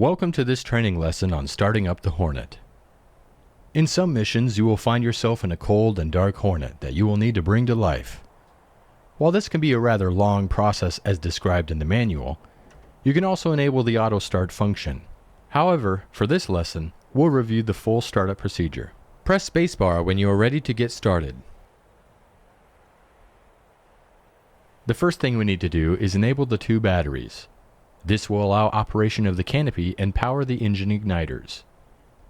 Welcome to this training lesson on starting up the Hornet. In some missions, you will find yourself in a cold and dark Hornet that you will need to bring to life. While this can be a rather long process as described in the manual, you can also enable the auto start function. However, for this lesson, we'll review the full startup procedure. Press spacebar when you are ready to get started. The first thing we need to do is enable the two batteries. This will allow operation of the canopy and power the engine igniters.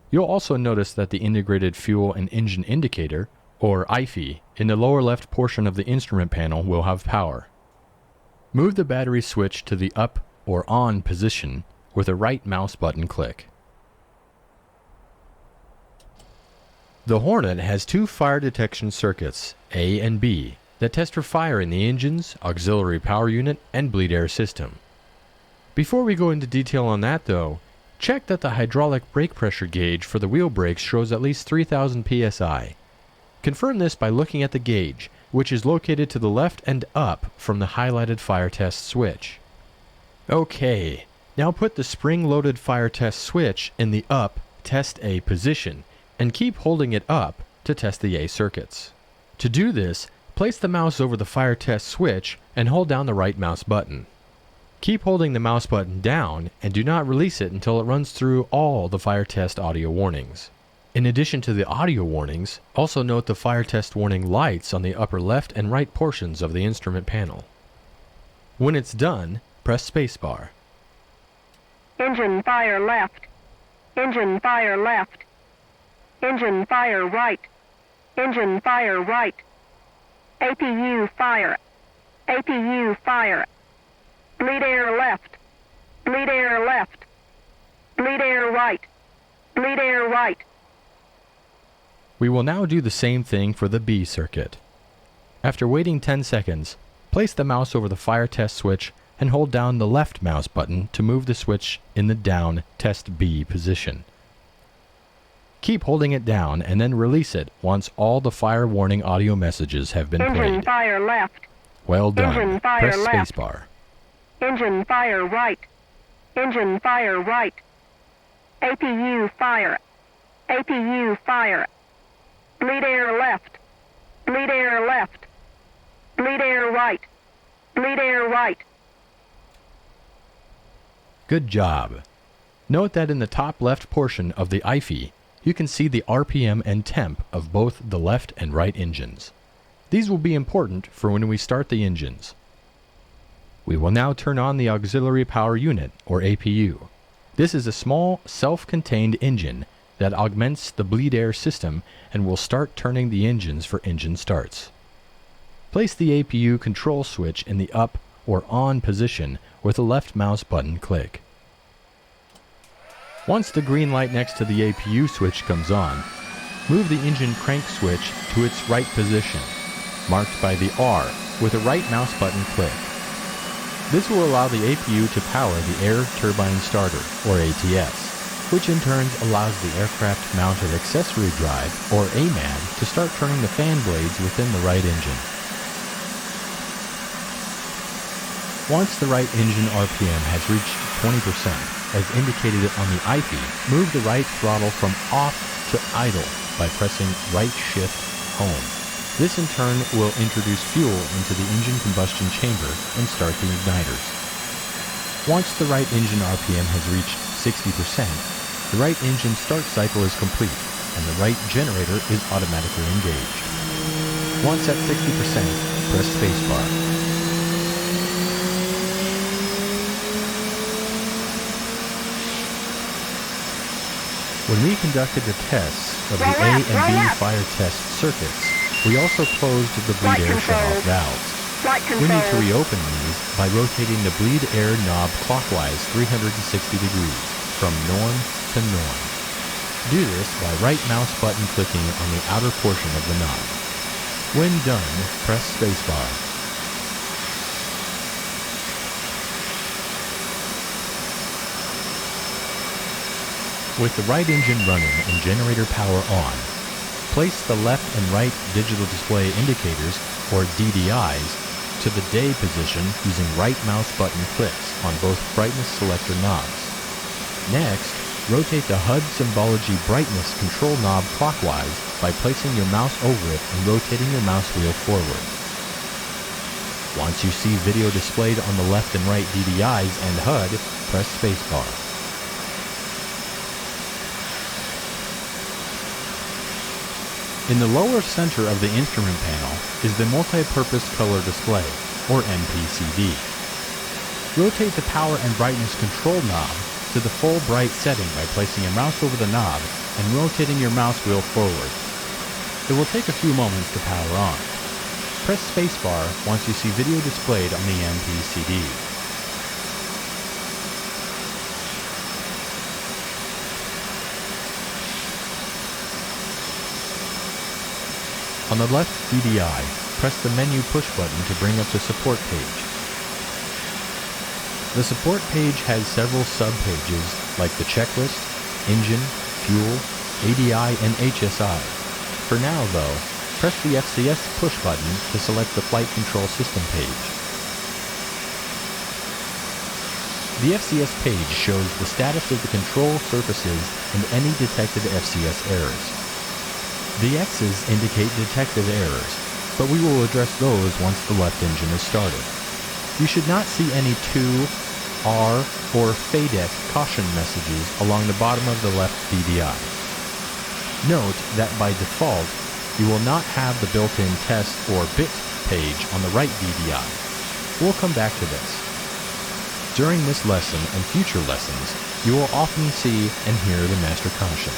You'll also notice that the integrated fuel and engine indicator, or IFE, in the lower left portion of the instrument panel will have power. Move the battery switch to the up or on position with a right mouse button click. The Hornet has two fire detection circuits, A and B, that test for fire in the engine's auxiliary power unit and bleed air system. Before we go into detail on that though, check that the hydraulic brake pressure gauge for the wheel brakes shows at least 3000 psi. Confirm this by looking at the gauge, which is located to the left and up from the highlighted fire test switch. Okay, now put the spring-loaded fire test switch in the up test A position and keep holding it up to test the A circuits. To do this, place the mouse over the fire test switch and hold down the right mouse button. Keep holding the mouse button down and do not release it until it runs through all the fire test audio warnings. In addition to the audio warnings, also note the fire test warning lights on the upper left and right portions of the instrument panel. When it's done, press spacebar. Engine fire left. Engine fire left. Engine fire right. Engine fire right. APU fire. APU fire. Bleed air left. Bleed air left. Bleed air right. Bleed air right. We will now do the same thing for the B circuit. After waiting 10 seconds, place the mouse over the fire test switch and hold down the left mouse button to move the switch in the down test B position. Keep holding it down and then release it once all the fire warning audio messages have been played. Engine fire left. Well done. Engine fire Press left. spacebar. Engine fire right. Engine fire right. APU fire. APU fire. Bleed air left. Bleed air left. Bleed air right. Bleed air right. Good job. Note that in the top left portion of the IFE, you can see the RPM and temp of both the left and right engines. These will be important for when we start the engines. We will now turn on the auxiliary power unit, or APU. This is a small, self-contained engine that augments the bleed air system and will start turning the engines for engine starts. Place the APU control switch in the up or on position with the left mouse button click. Once the green light next to the APU switch comes on, move the engine crank switch to its right position, marked by the R, with a right mouse button click. This will allow the APU to power the Air Turbine Starter, or ATS, which in turn allows the Aircraft Mounted Accessory Drive, or AMAD, to start turning the fan blades within the right engine. Once the right engine RPM has reached 20%, as indicated on the IFE, move the right throttle from off to idle by pressing right shift home. This in turn will introduce fuel into the engine combustion chamber and start the igniters. Once the right engine RPM has reached 60%, the right engine start cycle is complete and the right generator is automatically engaged. Once at 60%, press spacebar. When we conducted the tests of the A and B fire test circuits, we also closed the bleed air shut-off valves. We need to reopen these by rotating the bleed air knob clockwise 360 degrees, from norm to norm. Do this by right mouse button clicking on the outer portion of the knob. When done, press spacebar. With the right engine running and generator power on, place the left and right digital display indicators, or DDIs, to the day position using right mouse button clicks on both brightness selector knobs. Next, rotate the HUD symbology brightness control knob clockwise by placing your mouse over it and rotating your mouse wheel forward. Once you see video displayed on the left and right DDIs and HUD, press spacebar. In the lower center of the instrument panel is the multi-purpose color display, or MPCD. Rotate the power and brightness control knob to the full bright setting by placing your mouse over the knob and rotating your mouse wheel forward. It will take a few moments to power on. Press spacebar once you see video displayed on the MPCD. On the left DDI, press the menu push button to bring up the support page. The support page has several sub-pages like the checklist, engine, fuel, ADI, and HSI. For now, though, press the FCS push button to select the flight control system page. The FCS page shows the status of the control surfaces and any detected FCS errors. The X's indicate detected errors, but we will address those once the left engine is started. You should not see any 2, R, or FADEC caution messages along the bottom of the left DDI. Note that by default, you will not have the built-in test or bit page on the right DDI. We'll come back to this. During this lesson and future lessons, you will often see and hear the master caution.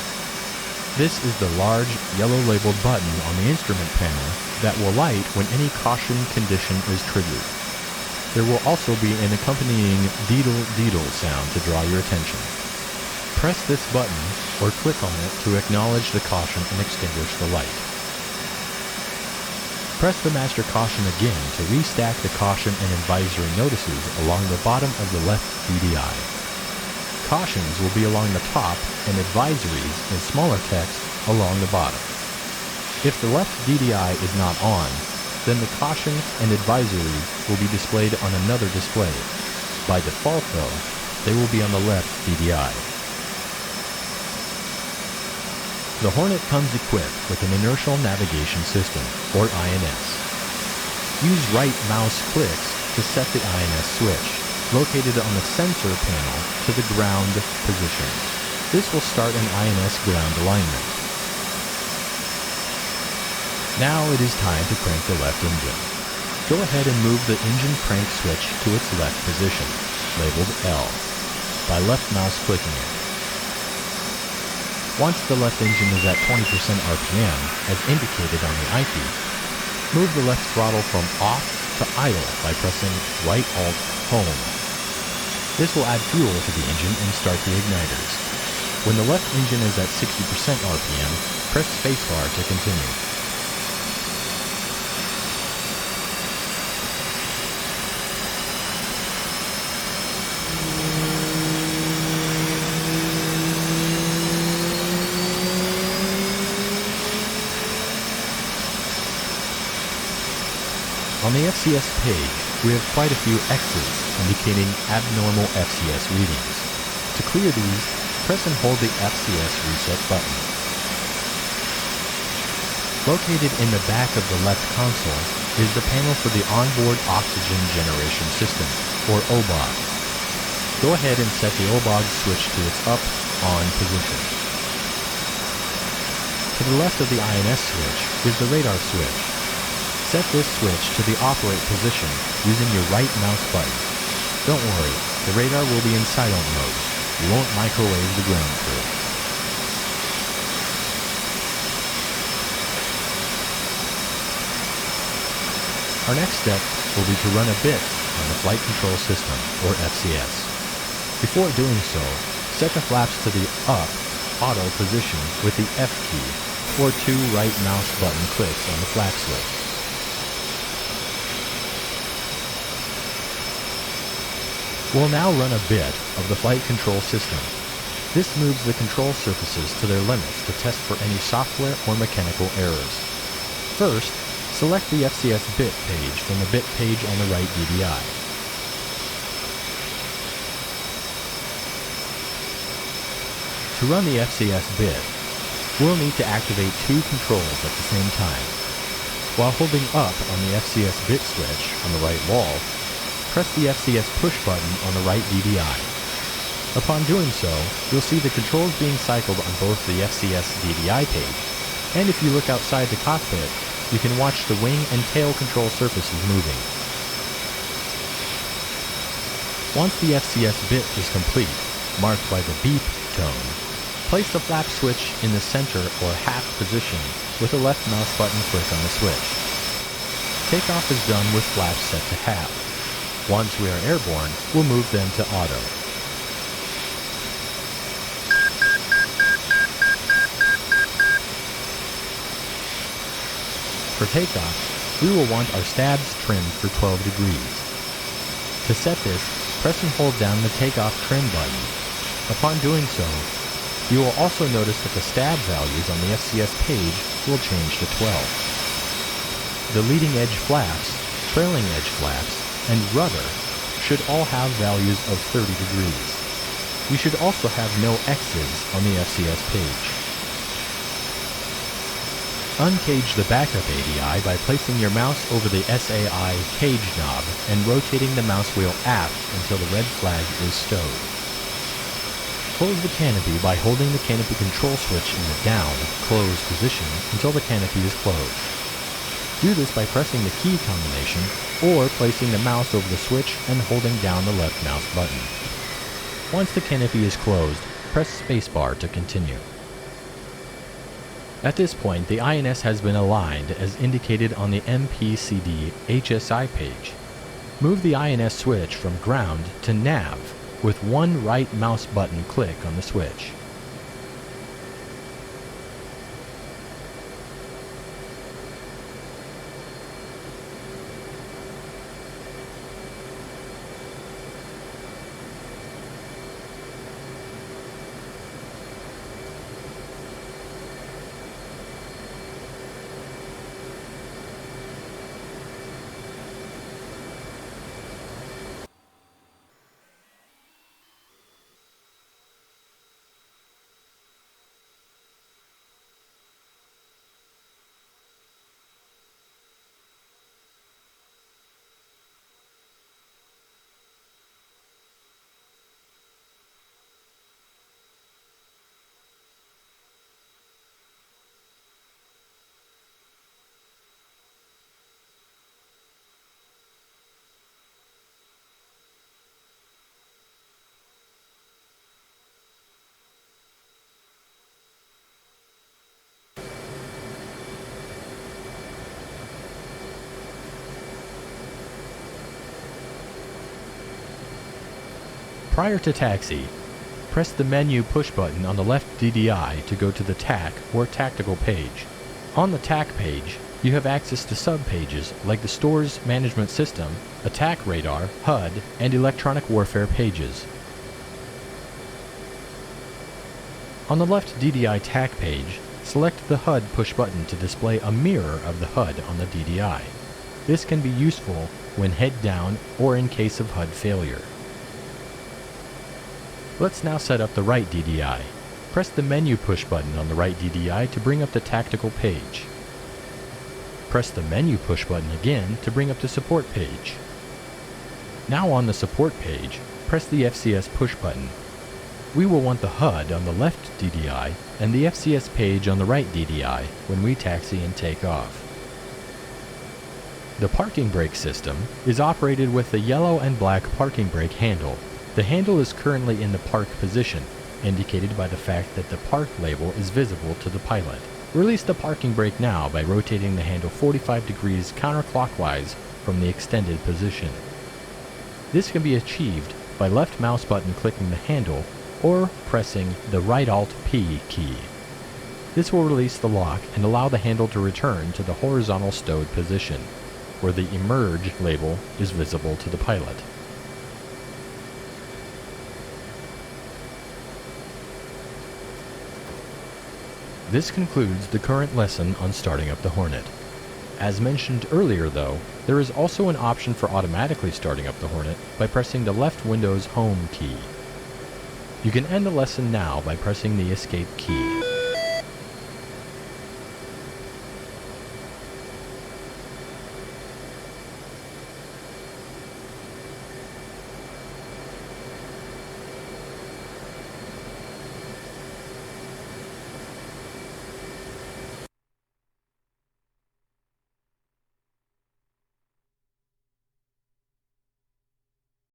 This is the large yellow labeled button on the instrument panel that will light when any caution condition is triggered. There will also be an accompanying deedle sound to draw your attention. Press this button or click on it to acknowledge the caution and extinguish the light. Press the master caution again to restack the caution and advisory notices along the bottom of the left DDI. Cautions will be along the top and advisories in smaller text along the bottom. If the left DDI is not on, then the caution and advisories will be displayed on another display. By default, though, they will be on the left DDI. The Hornet comes equipped with an inertial navigation system, or INS. Use right mouse clicks to set the INS switch, located on the sensor panel to the ground position. This will start an INS ground alignment. Now it is time to crank the left engine. Go ahead and move the engine crank switch to its left position, labeled L, by left mouse clicking it. Once the left engine is at 20% RPM, as indicated on the IP, move the left throttle from off to idle by pressing right Alt Home. This will add fuel to the engine and start the igniters. When the left engine is at 60% RPM, press spacebar to continue. On the FCS page, we have quite a few X's indicating abnormal FCS readings. To clear these, press and hold the FCS reset button. Located in the back of the left console is the panel for the onboard oxygen generation system, or OBOG. Go ahead and set the OBOG switch to its up-on position. To the left of the INS switch is the radar switch. Set this switch to the operate position using your right mouse button. Don't worry, the radar will be in silent mode. You won't microwave the ground crew. Our next step will be to run a bit on the flight control system, or FCS. Before doing so, set the flaps to the up auto position with the F key, or 2 right mouse button clicks on the flap switch. We'll now run a bit of the flight control system. This moves the control surfaces to their limits to test for any software or mechanical errors. First, select the FCS bit page from the bit page on the right DDI. To run the FCS bit, we'll need to activate two controls at the same time. While holding up on the FCS bit switch on the right wall, press the FCS push button on the right DDI. Upon doing so, you'll see the controls being cycled on both the FCS DDI page, and if you look outside the cockpit, you can watch the wing and tail control surfaces moving. Once the FCS bit is complete, marked by the beep tone, place the flap switch in the center or half position with the left mouse button click on the switch. Takeoff is done with flaps set to half. Once we are airborne, we'll move them to auto. For takeoff, we will want our stabs trimmed for 12 degrees. To set this, press and hold down the takeoff trim button. Upon doing so, you will also notice that the stab values on the FCS page will change to 12. The leading edge flaps, trailing edge flaps, and rudder should all have values of 30 degrees. You should also have no X's on the FCS page. Uncage the backup ADI by placing your mouse over the SAI cage knob and rotating the mouse wheel aft until the red flag is stowed. Close the canopy by holding the canopy control switch in the down, closed position until the canopy is closed. Do this by pressing the key combination or placing the mouse over the switch and holding down the left mouse button. Once the canopy is closed, press spacebar to continue. At this point, the INS has been aligned as indicated on the MPCD HSI page. Move the INS switch from ground to nav with one right mouse button click on the switch. Prior to taxi, press the menu push button on the left DDI to go to the TAC or Tactical page. On the TAC page, you have access to sub-pages like the Stores Management System, Attack Radar, HUD, and Electronic Warfare pages. On the left DDI TAC page, select the HUD push button to display a mirror of the HUD on the DDI. This can be useful when head down or in case of HUD failure. Let's now set up the right DDI. Press the menu push button on the right DDI to bring up the Tactical page. Press the menu push button again to bring up the Support page. Now on the Support page, press the FCS push button. We will want the HUD on the left DDI and the FCS page on the right DDI when we taxi and take off. The parking brake system is operated with the yellow and black parking brake handle. The handle is currently in the park position, indicated by the fact that the park label is visible to the pilot. Release the parking brake now by rotating the handle 45 degrees counterclockwise from the extended position. This can be achieved by left mouse button clicking the handle or pressing the right Alt P key. This will release the lock and allow the handle to return to the horizontal stowed position, where the Emerge label is visible to the pilot. This concludes the current lesson on starting up the Hornet. As mentioned earlier though, there is also an option for automatically starting up the Hornet by pressing the left Windows Home key. You can end the lesson now by pressing the escape key.